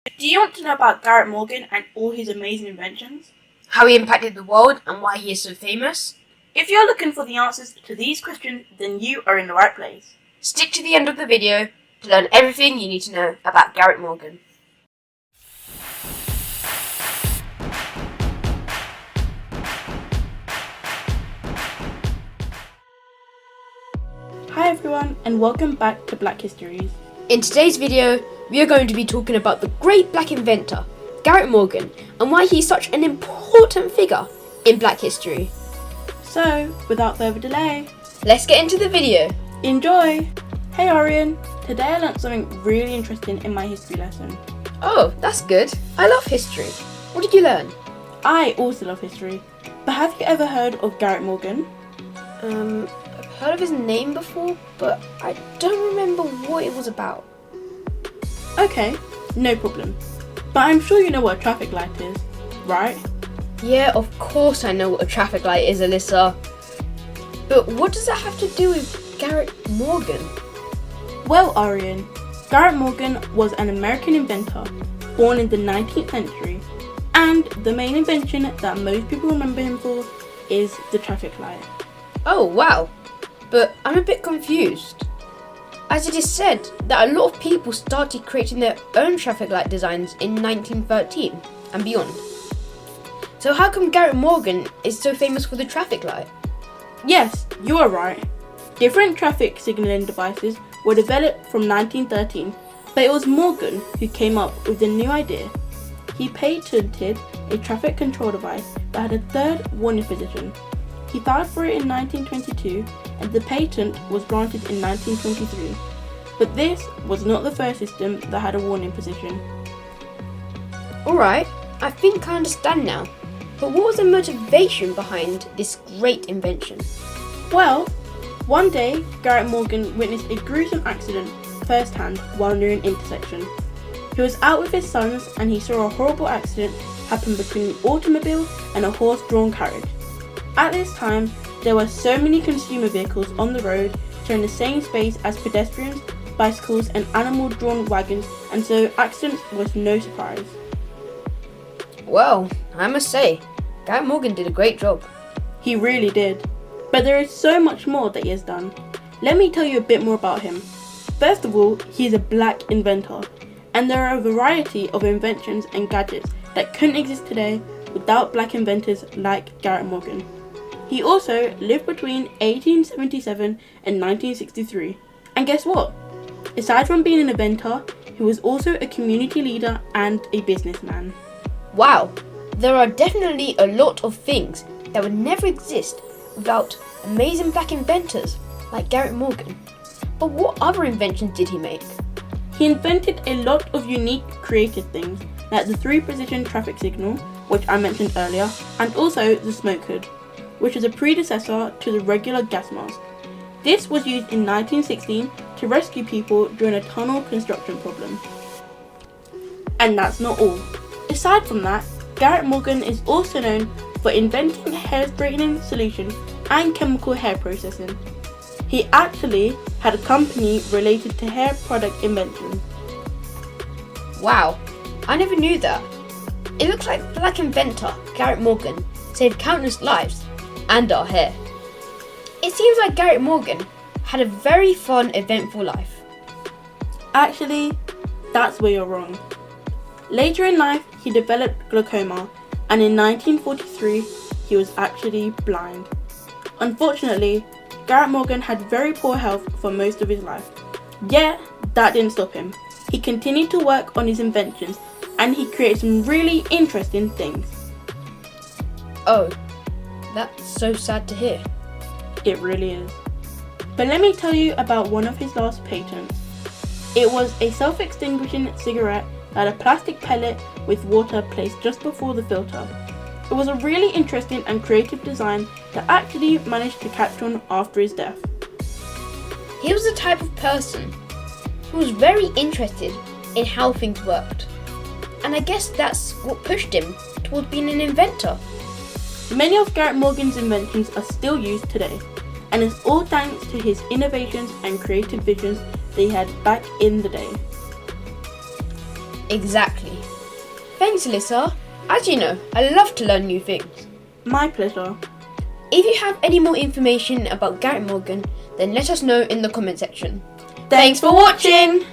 Do you want to know about Garrett Morgan and all his amazing inventions? How he impacted the world and why he is so famous? If you're looking for the answers to these questions, then you are in the right place. Stick to the end of the video to learn everything you need to know about Garrett Morgan. Hi everyone, and welcome back to Black Histories. In today's video, we are going to be talking about the great black inventor, Garrett Morgan, and why he's such an important figure in black history. So, without further delay, let's get into the video. Enjoy! Hey Aaryan, today I learned something really interesting in my history lesson. Oh, that's good. I love history. What did you learn? I also love history, but have you ever heard of Garrett Morgan? I've heard of his name before, but I don't remember what it was about. Okay, no problem. But I'm sure you know what a traffic light is, right? Yeah, of course I know what a traffic light is, Alyssa. But what does that have to do with Garrett Morgan? Well, Aaryan, Garrett Morgan was an American inventor born in the 19th century, and the main invention that most people remember him for is the traffic light. Oh, wow. But I'm a bit confused, as it is said that a lot of people started creating their own traffic light designs in 1913 and beyond. So how come Garrett Morgan is so famous for the traffic light? Yes, you are right. Different traffic signaling devices were developed from 1913, but it was Morgan who came up with the new idea. He patented a traffic control device that had a third warning position. He filed for it in 1922, and the patent was granted in 1923. But this was not the first system that had a warning position. Alright, I think I understand now. But what was the motivation behind this great invention? Well, one day, Garrett Morgan witnessed a gruesome accident firsthand while near an intersection. He was out with his sons and he saw a horrible accident happen between an automobile and a horse-drawn carriage. At this time, there were so many consumer vehicles on the road sharing the same space as pedestrians, bicycles and animal-drawn wagons, and so accidents was no surprise. Well, I must say, Garrett Morgan did a great job. He really did. But there is so much more that he has done. Let me tell you a bit more about him. First of all, he is a black inventor, and there are a variety of inventions and gadgets that couldn't exist today without black inventors like Garrett Morgan. He also lived between 1877 and 1963. And guess what? Aside from being an inventor, he was also a community leader and a businessman. Wow, there are definitely a lot of things that would never exist without amazing black inventors like Garrett Morgan. But what other inventions did he make? He invented a lot of unique creative things like the 3-position traffic signal, which I mentioned earlier, and also the smoke hood, which is a predecessor to the regular gas mask. This was used in 1916 to rescue people during a tunnel construction problem. And that's not all. Aside from that, Garrett Morgan is also known for inventing hair straightening solutions and chemical hair processing. He actually had a company related to hair product inventions. Wow, I never knew that. It looks like black inventor Garrett Morgan saved countless lives and our hair. It seems like Garrett Morgan had a very fun, eventful life. Actually, that's where you're wrong. Later in life, he developed glaucoma, and in 1943, he was actually blind. Unfortunately, Garrett Morgan had very poor health for most of his life. Yet, that didn't stop him. He continued to work on his inventions, and he created some really interesting things. Oh, that's so sad to hear. It really is. But let me tell you about one of his last patents. It was a self-extinguishing cigarette that had a plastic pellet with water placed just before the filter. It was a really interesting and creative design that actually managed to catch on after his death. He was the type of person who was very interested in how things worked. And I guess that's what pushed him towards being an inventor. Many of Garrett Morgan's inventions are still used today, and it's all thanks to his innovations and creative visions that he had back in the day. Exactly. Thanks, Alyssa. As you know, I love to learn new things. My pleasure. If you have any more information about Garrett Morgan, then let us know in the comment section. Thanks for watching!